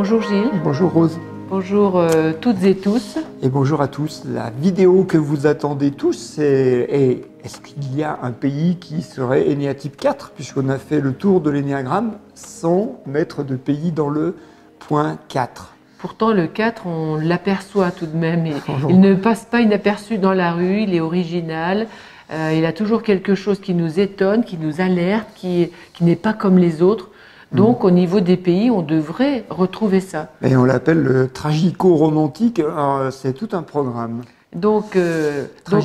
Bonjour Gilles. Bonjour Rose. Bonjour toutes et tous. Et bonjour à tous. La vidéo que vous attendez tous, c'est est-ce qu'il y a un pays qui serait Enéatype 4, puisqu'on a fait le tour de l'énéagramme sans mettre de pays dans le point 4. Pourtant le 4, on l'aperçoit tout de même. Il ne passe pas inaperçu dans la rue, il est original. Il a toujours quelque chose qui nous étonne, qui nous alerte, qui n'est pas comme les autres. Donc, au niveau des pays, on devrait retrouver ça. Et on l'appelle le tragico-romantique, c'est tout un programme. Donc,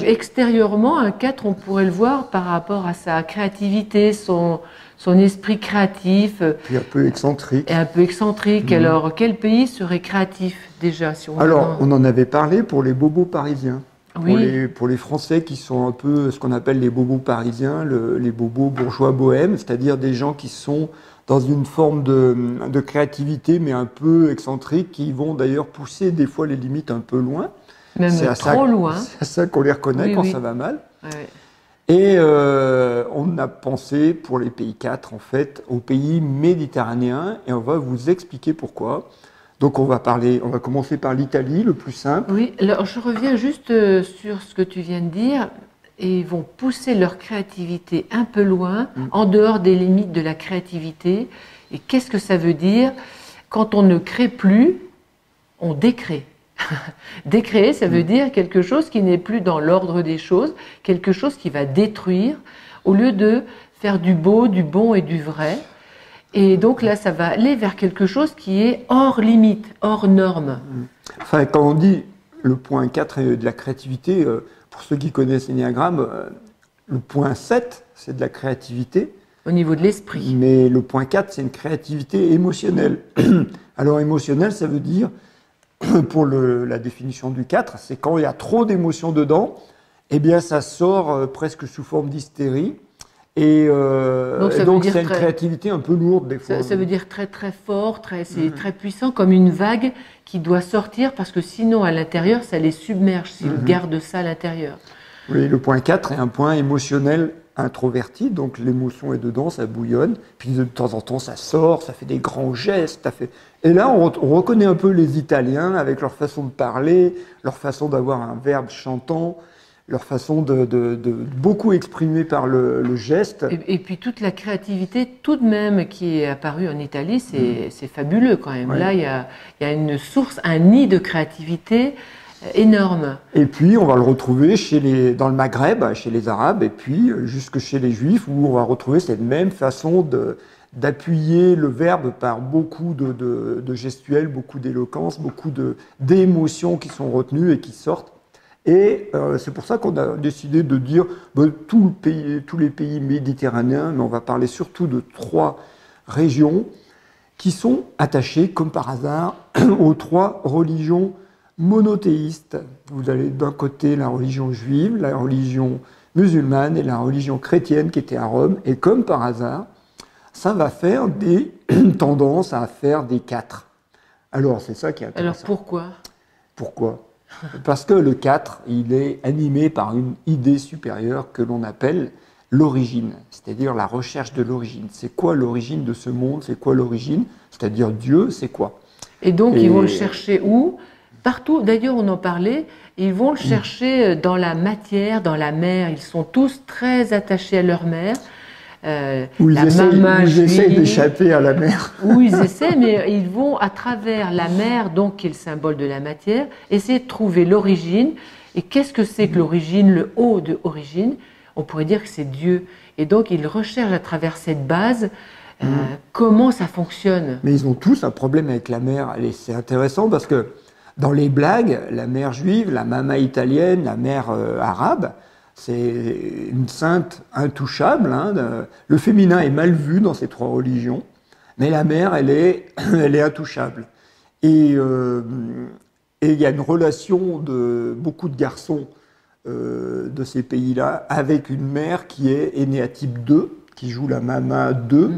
extérieurement, un 4, on pourrait le voir par rapport à sa créativité, son esprit créatif. Puis un peu excentrique. Et un peu excentrique. Alors, quel pays serait créatif déjà si on Alors, on en avait parlé pour les bobos parisiens. Oui. Pour les Français qui sont un peu ce qu'on appelle les bobos parisiens, les bobos bourgeois bohèmes, c'est-à-dire des gens qui sont dans une forme de créativité, mais un peu excentrique, qui vont d'ailleurs pousser des fois les limites un peu loin. Même trop loin. C'est à ça qu'on les reconnaît quand ça va mal. Ouais. Et on a pensé pour les pays 4, en fait, aux pays méditerranéens, et on va vous expliquer pourquoi. Donc on va commencer par l'Italie, le plus simple. Oui, alors je reviens juste sur ce que tu viens de dire. Et ils vont pousser leur créativité un peu loin, en dehors des limites de la créativité. Et qu'est-ce que ça veut dire? Quand on ne crée plus, on décrée. Décréer, ça veut dire quelque chose qui n'est plus dans l'ordre des choses, quelque chose qui va détruire, au lieu de faire du beau, du bon et du vrai. Et donc là, ça va aller vers quelque chose qui est hors limite, hors norme. Enfin, quand on dit le point 4 est de la créativité, pour ceux qui connaissent l'énéagramme, le point 7, c'est de la créativité. Au niveau de l'esprit. Mais le point 4, c'est une créativité émotionnelle. Alors, émotionnelle, ça veut dire, pour la définition du 4, c'est quand il y a trop d'émotions dedans, eh bien, ça sort presque sous forme d'hystérie. Et donc c'est une créativité un peu lourde des fois. Ça veut dire très très fort, c'est très puissant, comme une vague qui doit sortir parce que sinon à l'intérieur ça les submerge s'ils gardent ça à l'intérieur. Oui, le point 4 est un point émotionnel introverti, donc l'émotion est dedans, ça bouillonne, puis de temps en temps ça sort, ça fait des grands gestes. Et là on reconnaît un peu les Italiens avec leur façon de parler, leur façon d'avoir un verbe chantant, leur façon de beaucoup exprimer par le geste. Et puis toute la créativité tout de même qui est apparue en Italie, c'est fabuleux quand même. Ouais. Là, il y a une source, un nid de créativité énorme. Et puis, on va le retrouver dans le Maghreb, chez les Arabes, et puis jusque chez les Juifs, où on va retrouver cette même façon d'appuyer le verbe par beaucoup de gestuels, beaucoup d'éloquence, beaucoup d'émotions qui sont retenues et qui sortent. Et c'est pour ça qu'on a décidé de dire tous les pays méditerranéens, mais on va parler surtout de 3 régions qui sont attachées, comme par hasard, aux 3 religions monothéistes. Vous avez d'un côté la religion juive, la religion musulmane et la religion chrétienne qui était à Rome. Et comme par hasard, ça va faire des tendances à faire des 4. Alors c'est ça qui est intéressant. Alors pourquoi? Parce que le 4, il est animé par une idée supérieure que l'on appelle l'origine, c'est-à-dire la recherche de l'origine. C'est quoi l'origine de ce monde? C'est quoi l'origine? C'est-à-dire Dieu, c'est quoi? Et donc ils vont le chercher où? Partout, d'ailleurs on en parlait, ils vont le chercher dans la matière, dans la mer. Ils sont tous très attachés à leur mère. Où ils essaient d'échapper à la mer. Où ils essaient, mais ils vont à travers la mer, donc qui est le symbole de la matière, essayer de trouver l'origine. Et qu'est-ce que c'est que l'origine, le haut de origine? On pourrait dire que c'est Dieu. Et donc ils recherchent à travers cette base comment ça fonctionne. Mais ils ont tous un problème avec la mer. C'est intéressant parce que dans les blagues, la mère juive, la mama italienne, la mère arabe, c'est une sainte intouchable. Le féminin est mal vu dans ces 3 religions, mais la mère, elle est intouchable. Et il y a une relation de beaucoup de garçons de ces pays-là avec une mère qui est Enéatype 2, qui joue la Mama 2,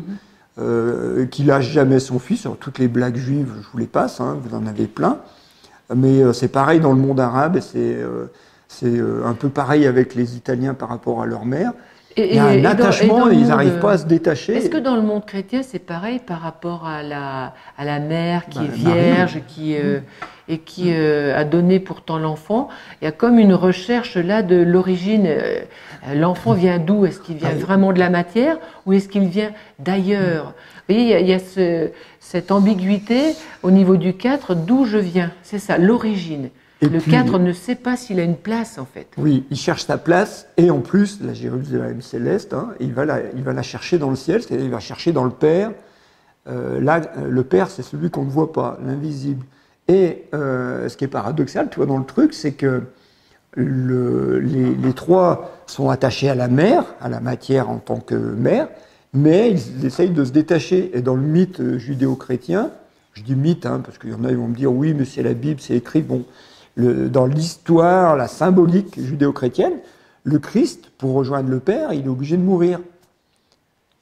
qui lâche jamais son fils. Alors, toutes les blagues juives, je vous les passe, vous en avez plein. Mais c'est pareil dans le monde arabe, et c'est un peu pareil avec les Italiens par rapport à leur mère. Il y a un attachement et ils n'arrivent pas à se détacher. Est-ce que dans le monde chrétien, c'est pareil par rapport à la mère qui est vierge et qui a donné pourtant l'enfant? Il y a comme une recherche là de l'origine. L'enfant vient d'où? Est-ce qu'il vient vraiment de la matière ou est-ce qu'il vient d'ailleurs? Vous voyez, il y a cette ambiguïté au niveau du 4, d'où je viens. C'est ça, l'origine. Le 4 ne sait pas s'il a une place, en fait. Oui, il cherche sa place, et en plus, la Jérusalem céleste, il va la chercher dans le ciel, c'est-à-dire il va chercher dans le Père. Là, le Père, c'est celui qu'on ne voit pas, l'invisible. Et ce qui est paradoxal, tu vois, dans le truc, c'est que les trois sont attachés à la mer, à la matière en tant que mère, mais ils essayent de se détacher. Et dans le mythe judéo-chrétien, je dis mythe, parce qu'il y en a, ils vont me dire, oui, mais c'est la Bible, c'est écrit, bon... Dans l'histoire, la symbolique judéo-chrétienne, le Christ, pour rejoindre le Père, il est obligé de mourir.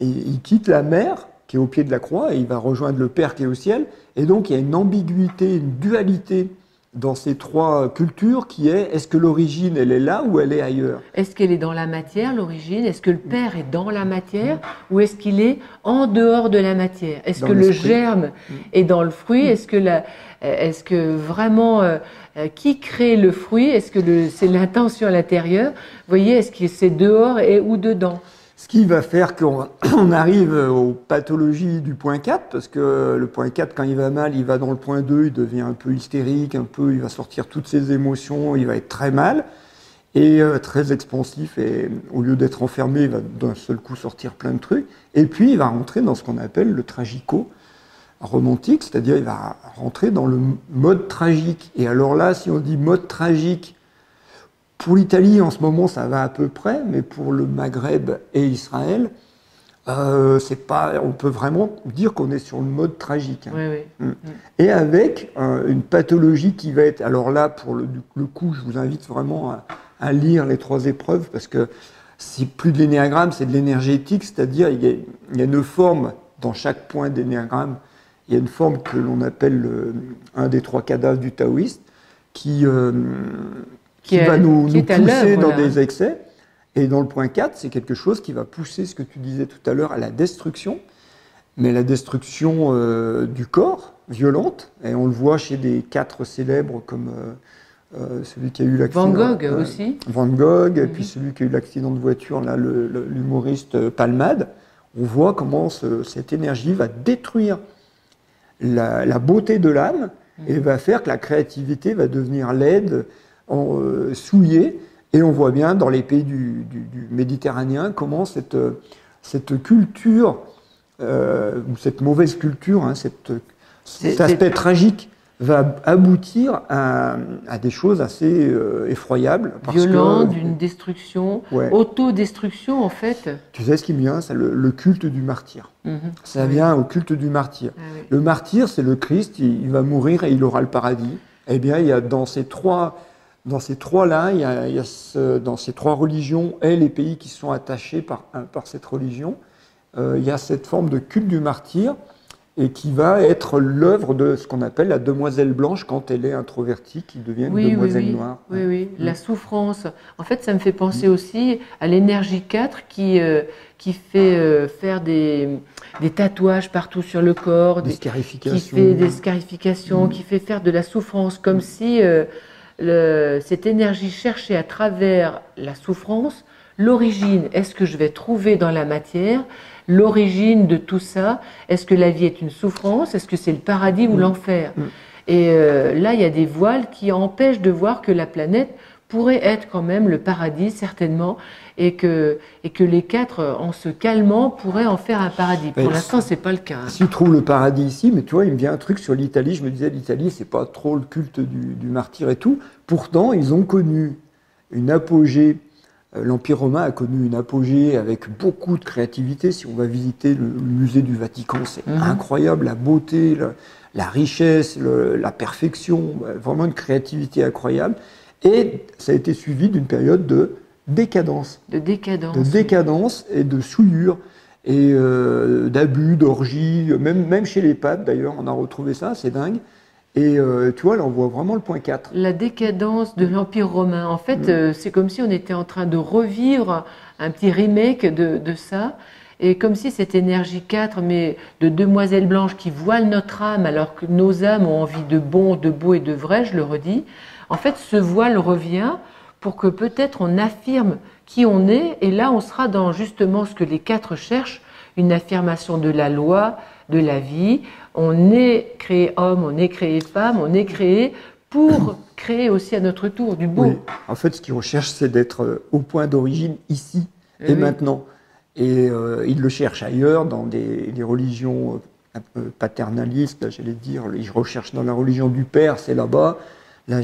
Et il quitte la mer, qui est au pied de la croix, et il va rejoindre le Père qui est au ciel. Et donc, il y a une ambiguïté, une dualité dans ces trois cultures qui est que l'origine, elle est là ou elle est ailleurs? Est-ce qu'elle est dans la matière, l'origine? Est-ce que le Père est dans la matière ou est-ce qu'il est en dehors de la matière? Est-ce que le germe est dans le fruit? Est-ce que vraiment... qui crée le fruit? Est-ce que c'est l'intention à l'intérieur? Vous voyez, est-ce que c'est dehors ou dedans? Ce qui va faire qu'on arrive aux pathologies du point 4, parce que le point 4, quand il va mal, il va dans le point 2, il devient un peu hystérique, il va sortir toutes ses émotions, il va être très mal, et très expansif, et au lieu d'être enfermé, il va d'un seul coup sortir plein de trucs, et puis il va rentrer dans ce qu'on appelle le tragico, romantique, c'est-à-dire il va rentrer dans le mode tragique. Et alors là, si on dit mode tragique, pour l'Italie en ce moment ça va à peu près, mais pour le Maghreb et Israël, on peut vraiment dire qu'on est sur le mode tragique. Oui. Et avec une pathologie qui va être... Alors là, pour le coup, je vous invite vraiment à lire les 3 épreuves, parce que c'est plus de l'énéagramme, c'est de l'énergétique, c'est-à-dire il y a une forme dans chaque point d'énéagramme. Il y a une forme que l'on appelle un des 3 cadavres du taoïste qui va nous pousser dans des excès. Et dans le point 4, c'est quelque chose qui va pousser, ce que tu disais tout à l'heure, à la destruction, mais la destruction du corps, violente. Et on le voit chez des 4 célèbres comme celui qui a eu l'accident. Van Gogh aussi. Van Gogh, et puis celui qui a eu l'accident de voiture, là, l'humoriste Palmade. On voit comment cette énergie va détruire la beauté de l'âme et va faire que la créativité va devenir laide, souillée. Et on voit bien dans les pays du méditerranéen comment cette culture, ou cette mauvaise culture, cet aspect tragique va aboutir à des choses assez effroyables. Violentes, d'une destruction, autodestruction en fait. Tu sais ce qui me vient, c'est le culte du martyr. Ça vient au culte du martyr. Le martyr, c'est le Christ, il va mourir et il aura le paradis. Eh bien, il y a dans ces trois-là, dans ces 3 religions et les pays qui sont attachés par cette religion, il y a cette forme de culte du martyr, et qui va être l'œuvre de ce qu'on appelle la demoiselle blanche quand elle est introvertie, qui devient une demoiselle noire. Oui, la souffrance. En fait, ça me fait penser aussi à l'énergie 4 qui fait faire des tatouages partout sur le corps, des scarifications. Qui fait des scarifications, qui fait faire de la souffrance, comme si cette énergie cherchait à travers la souffrance l'origine. Est-ce que je vais trouver dans la matière l'origine de tout ça? Est-ce que la vie est une souffrance? Est-ce que c'est le paradis ou l'enfer? Et là, il y a des voiles qui empêchent de voir que la planète pourrait être quand même le paradis, certainement, et que les 4, en se calmant, pourraient en faire un paradis. Pour l'instant, c'est pas le cas. Si tu trouves le paradis ici, mais tu vois, il me vient un truc sur l'Italie. Je me disais, l'Italie, c'est pas trop le culte du martyr et tout. Pourtant, ils ont connu une apogée. L'Empire romain a connu une apogée avec beaucoup de créativité. Si on va visiter le musée du Vatican, c'est incroyable, la beauté, la richesse, la perfection, vraiment une créativité incroyable. Et ça a été suivi d'une période de décadence. De décadence. De décadence et de souillure, et d'abus, d'orgie, même chez les papes d'ailleurs, on a retrouvé ça, c'est dingue. Et tu vois, là, on voit vraiment le point 4. La décadence de l'Empire romain. En fait, c'est comme si on était en train de revivre un petit remake de ça. Et comme si cette énergie 4, mais de demoiselles blanches qui voilent notre âme alors que nos âmes ont envie de bon, de beau et de vrai, je le redis, en fait, ce voile revient pour que peut-être on affirme qui on est. Et là, on sera dans justement ce que les 4 cherchent, une affirmation de la loi, de la vie. On est créé homme, on est créé femme, on est créé pour créer aussi à notre tour du beau. Oui. En fait, ce qu'ils recherchent, c'est d'être au point d'origine ici et maintenant. Et ils le cherchent ailleurs, dans des religions un peu paternalistes, j'allais dire. Ils recherchent dans la religion du Père, c'est là-bas. Là,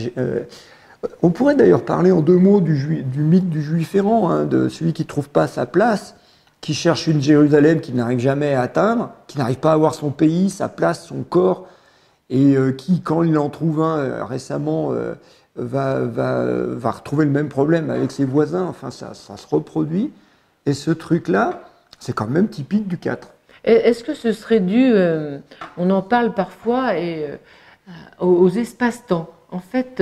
on pourrait d'ailleurs parler en 2 mots du mythe du juif errant, hein, de celui qui ne trouve pas sa place, qui cherche une Jérusalem qu'il n'arrive jamais à atteindre, qui n'arrive pas à avoir son pays, sa place, son corps, et qui, quand il en trouve un récemment, va retrouver le même problème avec ses voisins. Enfin, ça se reproduit. Et ce truc-là, c'est quand même typique du 4. Est-ce que ce serait dû, on en parle parfois, aux espaces-temps? En fait,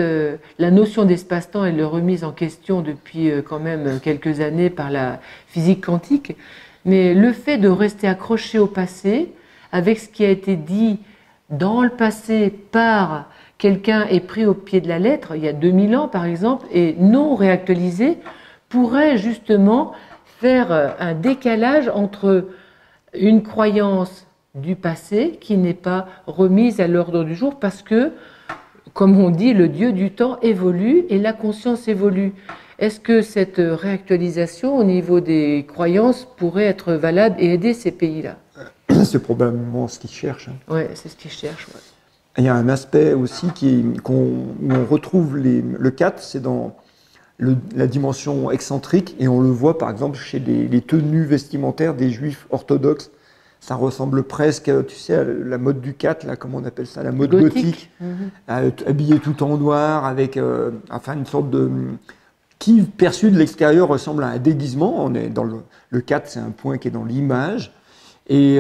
la notion d'espace-temps, elle est remise en question depuis quand même quelques années par la physique quantique. Mais le fait de rester accroché au passé, avec ce qui a été dit dans le passé par quelqu'un et pris au pied de la lettre, il y a 2000 ans par exemple, et non réactualisé, pourrait justement faire un décalage entre une croyance du passé qui n'est pas remise à l'ordre du jour parce que, comme on dit, le Dieu du temps évolue et la conscience évolue. Est-ce que cette réactualisation au niveau des croyances pourrait être valable et aider ces pays-là? C'est probablement ce qu'ils cherchent. Oui, c'est ce qu'ils cherchent. Ouais. Il y a un aspect aussi où on retrouve le 4, c'est dans la dimension excentrique, et on le voit par exemple chez les tenues vestimentaires des juifs orthodoxes. Ça ressemble presque, tu sais, à la mode du 4, là, comment on appelle ça, la mode gothique. Habillé tout en noir, avec enfin une sorte de... qui, perçu de l'extérieur, ressemble à un déguisement. On est dans le 4, c'est un point qui est dans l'image. Et,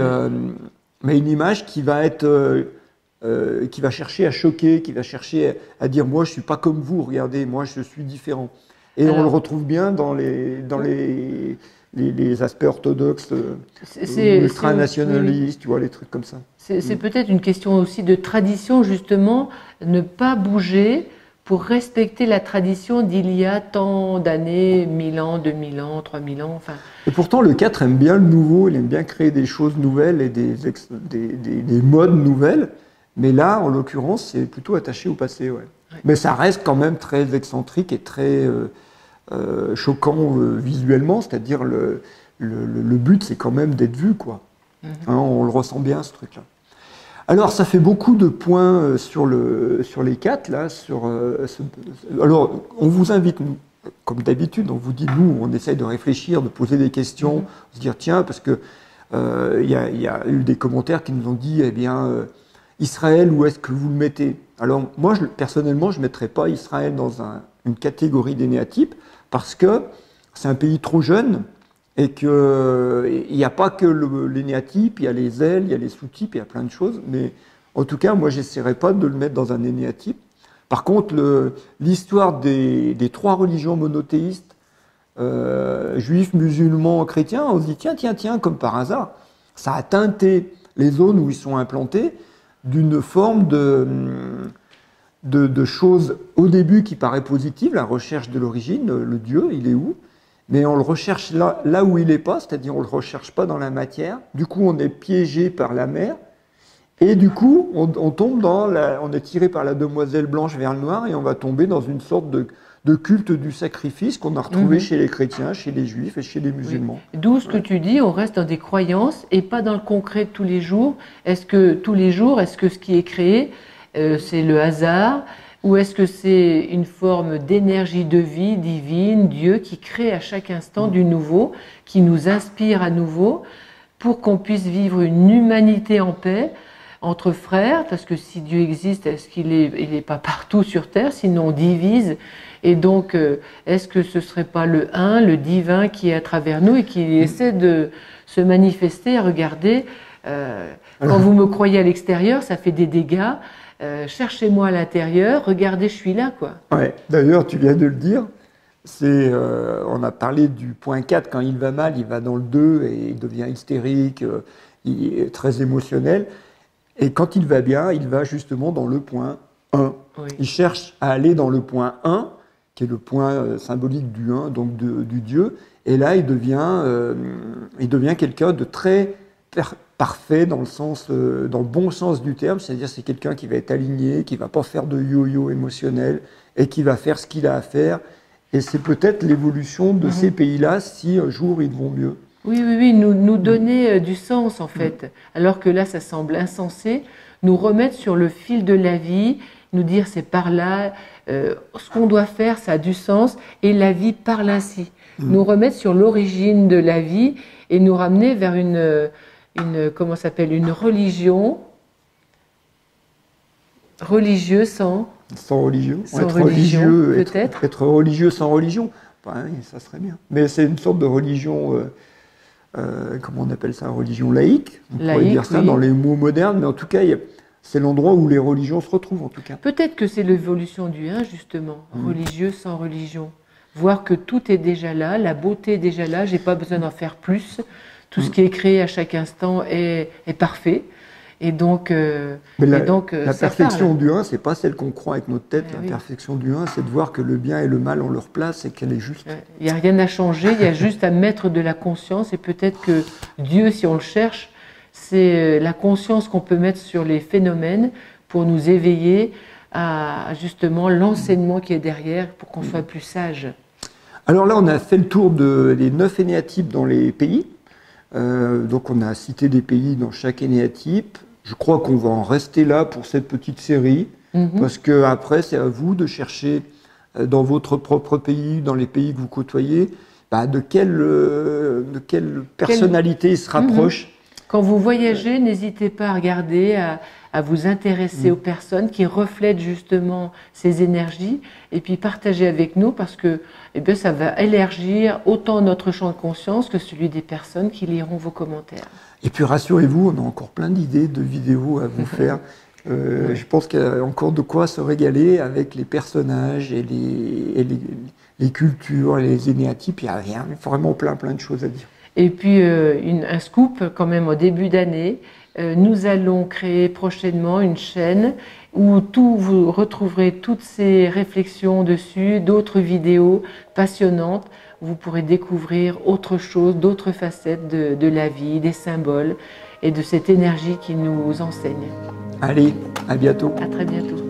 mais une image qui va être... qui va chercher à choquer, qui va chercher à dire « moi, je ne suis pas comme vous, regardez, moi, je suis différent ». Et alors, on le retrouve bien dans les aspects orthodoxes, ultranationalistes, tu vois, les trucs comme ça. C'est peut-être une question aussi de tradition, justement, ne pas bouger pour respecter la tradition d'il y a tant d'années, 1000 ans, 2000 ans, 3000 ans, enfin... Et pourtant, le 4 aime bien le nouveau, il aime bien créer des choses nouvelles et des modes nouvelles. Mais là, en l'occurrence, c'est plutôt attaché au passé. Ouais. Mais ça reste quand même très excentrique et très choquant visuellement. C'est-à-dire, le but, c'est quand même d'être vu, quoi. Hein, on le ressent bien, ce truc-là. Alors, ça fait beaucoup de points sur les 4, là. Alors, on vous invite, comme d'habitude, on vous dit, nous, on essaye de réfléchir, de poser des questions, de se dire, tiens, parce que y a eu des commentaires qui nous ont dit, eh bien... Israël, où est-ce que vous le mettez? Alors moi, personnellement, je ne mettrais pas Israël dans une catégorie d'énéatypes parce que c'est un pays trop jeune et qu'il n'y a pas que l'énéatype, il y a les ailes, il y a les sous-types, il y a plein de choses. Mais en tout cas, moi, je n'essaierais pas de le mettre dans un énéatype. Par contre, l'histoire des 3 religions monothéistes, juifs, musulmans, chrétiens, on se dit tiens, comme par hasard, ça a teinté les zones où ils sont implantés d'une forme de choses au début qui paraît positive, la recherche de l'origine, le Dieu, il est où? Mais on le recherche là où il n'est pas, c'est-à-dire on ne le recherche pas dans la matière. Du coup, on est piégé par la mer. Et du coup, on tombe on est tiré par la demoiselle blanche vers le noir et on va tomber dans une sorte de culte du sacrifice qu'on a retrouvé chez les chrétiens, chez les juifs et chez les musulmans. Oui. D'où ce que tu dis, on reste dans des croyances et pas dans le concret de tous les jours. Est-ce que tous les jours, est-ce que ce qui est créé, c'est le hasard ou est-ce que c'est une forme d'énergie de vie divine, Dieu qui crée à chaque instant du nouveau, qui nous inspire à nouveau pour qu'on puisse vivre une humanité en paix entre frères, parce que si Dieu existe, est-ce qu'il est pas partout sur terre, sinon on divise. Et donc, est-ce que ce ne serait pas le un, le divin qui est à travers nous et qui essaie de se manifester? Regardez, quand vous me croyez à l'extérieur, ça fait des dégâts. cherchez-moi à l'intérieur, regardez, je suis là, quoi. Ouais. D'ailleurs, tu viens de le dire, on a parlé du point 4, quand il va mal, il va dans le 2 et il devient hystérique, il est très émotionnel. Et quand il va bien, il va justement dans le point 1. Oui. Il cherche à aller dans le point 1, qui est le point symbolique du 1, donc du Dieu. Et là, il devient quelqu'un de très parfait dans le bon sens du terme, c'est-à-dire c'est quelqu'un qui va être aligné, qui va pas faire de yo-yo émotionnel et qui va faire ce qu'il a à faire. Et c'est peut-être l'évolution de ces pays-là si un jour ils vont mieux. Oui, nous donner du sens en fait, alors que là ça semble insensé, nous remettre sur le fil de la vie, nous dire c'est par là, ce qu'on doit faire ça a du sens et la vie parle ainsi. Nous remettre sur l'origine de la vie et nous ramener vers comment s'appelle, une religion religieuse sans religion. Sans religion, peut-être. Être religieux sans religion, ben, ça serait bien. Mais c'est une sorte de religion, comment on appelle ça, religion laïque. On pourrait dire ça dans les mots modernes, mais en tout cas, c'est l'endroit où les religions se retrouvent, en tout cas. Peut-être que c'est l'évolution du 1, justement, religieux sans religion. Voir que tout est déjà là, la beauté est déjà là, j'ai pas besoin d'en faire plus. Tout ce qui est créé à chaque instant est parfait. Et donc, la perfection du 1, c'est pas celle qu'on croit avec notre tête. La perfection du 1, c'est de voir que le bien et le mal ont leur place et qu'elle est juste. Il n'y a rien à changer, il y a juste à mettre de la conscience. Et peut-être que Dieu, si on le cherche, c'est la conscience qu'on peut mettre sur les phénomènes pour nous éveiller à justement l'enseignement qui est derrière pour qu'on soit plus sage. Alors là, on a fait le tour des 9 énéatypes dans les pays. Donc on a cité des pays dans chaque énéatype. Je crois qu'on va en rester là pour cette petite série, parce que après c'est à vous de chercher dans votre propre pays, dans les pays que vous côtoyez, de quelle personnalité il se rapproche. Quand vous voyagez, n'hésitez pas à regarder, à vous intéresser aux personnes qui reflètent justement ces énergies et puis partager avec nous parce que ça va élargir autant notre champ de conscience que celui des personnes qui liront vos commentaires. Et puis rassurez-vous, on a encore plein d'idées de vidéos à vous faire. Je pense qu'il y a encore de quoi se régaler avec les personnages et les cultures, les énéatypes. Il y a vraiment plein de choses à dire. Et puis un scoop quand même au début d'année, nous allons créer prochainement une chaîne où vous retrouverez toutes ces réflexions dessus, d'autres vidéos passionnantes. Vous pourrez découvrir autre chose, d'autres facettes de la vie, des symboles et de cette énergie qui nous enseigne. Allez, à bientôt. À très bientôt.